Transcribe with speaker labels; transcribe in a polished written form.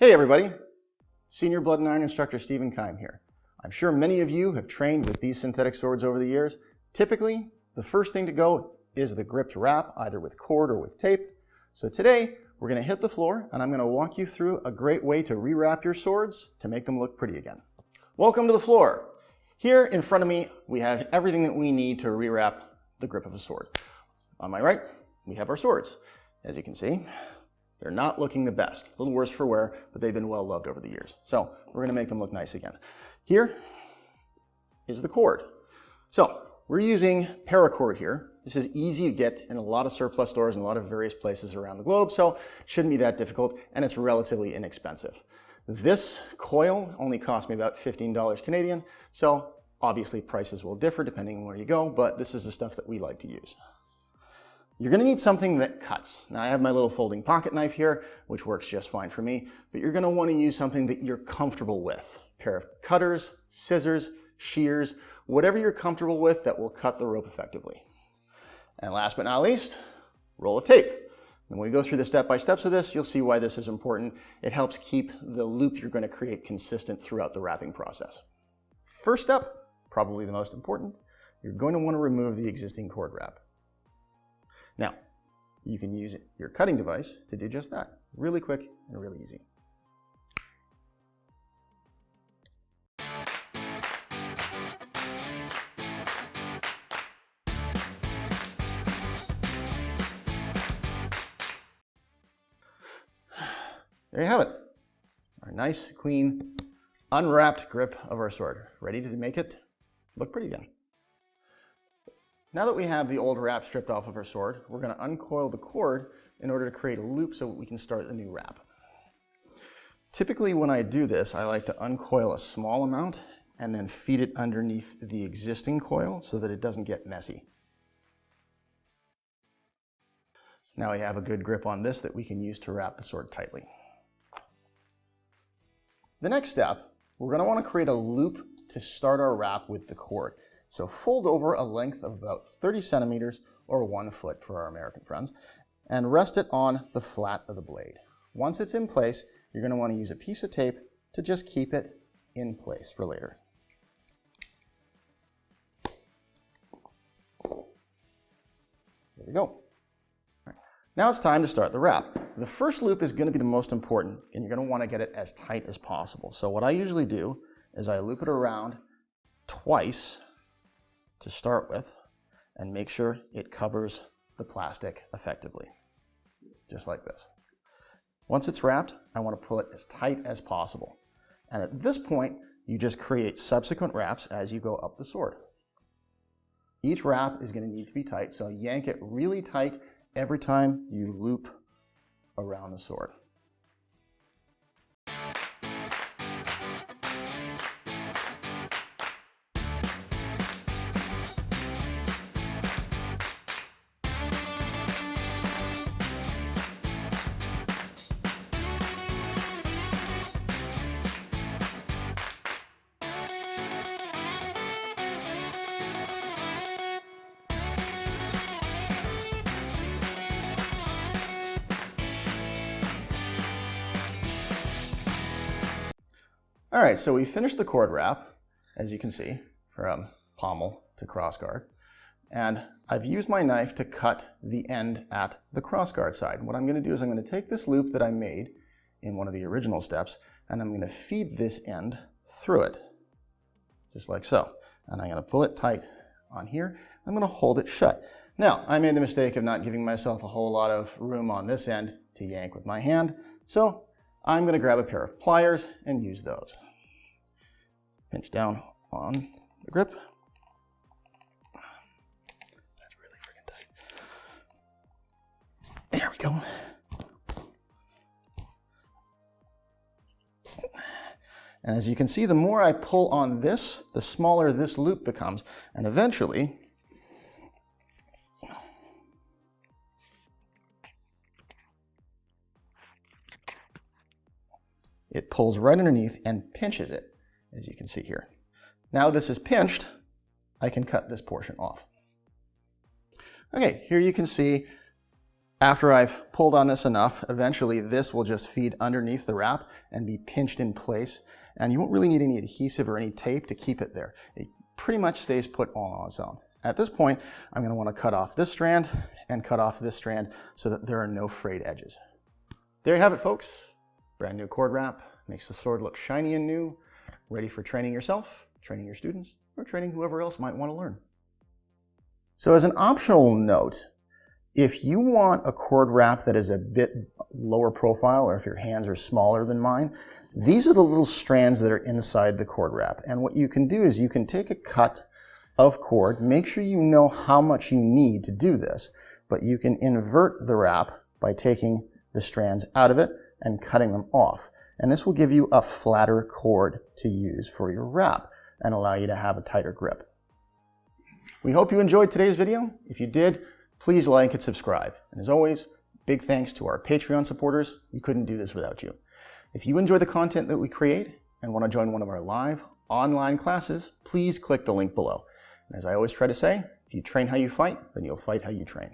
Speaker 1: Hey everybody, Senior Blood and Iron Instructor Stephen Kime here. I'm sure many of you have trained with these synthetic swords over the years. Typically, the first thing to go is the gripped wrap, either with cord or with tape. So today, we're going to hit the floor and I'm going to walk you through a great way to rewrap your swords to make them look pretty again. Welcome to the floor. Here in front of me, we have everything that we need to rewrap the grip of a sword. On my right, we have our swords. As you can see, they're not looking the best. A little worse for wear, but they've been well loved over the years. So we're going to make them look nice again. Here is the cord. So we're using paracord here. This is easy to get in a lot of surplus stores and a lot of various places around the globe, so it shouldn't be that difficult, and it's relatively inexpensive. This coil only cost me about $15 Canadian, so obviously prices will differ depending on where you go, but this is the stuff that we like to use. You're going to need something that cuts. Now I have my little folding pocket knife here, which works just fine for me, but you're going to want to use something that you're comfortable with. A pair of cutters, scissors, shears, whatever you're comfortable with that will cut the rope effectively. And last but not least, roll of tape. When we go through the step-by-steps of this, you'll see why this is important. It helps keep the loop you're going to create consistent throughout the wrapping process. First step, probably the most important, you're going to want to remove the existing cord wrap. Now, you can use your cutting device to do just that. Really quick and really easy. There you have it. Our nice, clean, unwrapped grip of our sword. Ready to make it look pretty again. Now that we have the old wrap stripped off of our sword, we're going to uncoil the cord in order to create a loop so we can start the new wrap. Typically when I do this, I like to uncoil a small amount and then feed it underneath the existing coil so that it doesn't get messy. Now we have a good grip on this that we can use to wrap the sword tightly. The next step, we're going to want to create a loop to start our wrap with the cord. So fold over a length of about 30 centimeters or 1 foot for our American friends and rest it on the flat of the blade. Once it's in place, you're going to want to use a piece of tape to just keep it in place for later. There we go. All right. Now it's time to start the wrap. The first loop is going to be the most important, and you're going to want to get it as tight as possible. So what I usually do is I loop it around twice to start with and make sure it covers the plastic effectively, just like this. Once it's wrapped, I want to pull it as tight as possible. And at this point, you just create subsequent wraps as you go up the sword. Each wrap is going to need to be tight, so yank it really tight every time you loop around the sword. All right, so we finished the cord wrap, as you can see, from pommel to crossguard. And I've used my knife to cut the end at the crossguard side. What I'm going to do is I'm going to take this loop that I made in one of the original steps, and I'm going to feed this end through it, just like so. And I'm going to pull it tight on here. I'm going to hold it shut. Now, I made the mistake of not giving myself a whole lot of room on this end to yank with my hand, so I'm going to grab a pair of pliers and use those. Pinch down on the grip. That's really freaking tight. There we go. And as you can see, the more I pull on this, the smaller this loop becomes. And eventually, it pulls right underneath and pinches it, as you can see here. Now this is pinched, I can cut this portion off. Okay, here you can see After I've pulled on this enough, eventually this will just feed underneath the wrap and be pinched in place. And you won't really need any adhesive or any tape to keep it there. It pretty much stays put on its own. At this point, I'm going to want to cut off this strand and cut off this strand so that there are no frayed edges. There you have it, folks. Brand new cord wrap makes the sword look shiny and new, ready for training yourself, training your students, or training whoever else might want to learn. So as an optional note, if you want a cord wrap that is a bit lower profile, or if your hands are smaller than mine, these are the little strands that are inside the cord wrap. And what you can do is you can take a cut of cord, make sure you know how much you need to do this, but you can invert the wrap by taking the strands out of it and cutting them off. And this will give you a flatter cord to use for your wrap and allow you to have a tighter grip. We hope you enjoyed today's video. If you did, please like and subscribe. And as always, big thanks to our Patreon supporters. We couldn't do this without you. If you enjoy the content that we create and want to join one of our live online classes, please click the link below. And as I always try to say, if you train how you fight, then you'll fight how you train.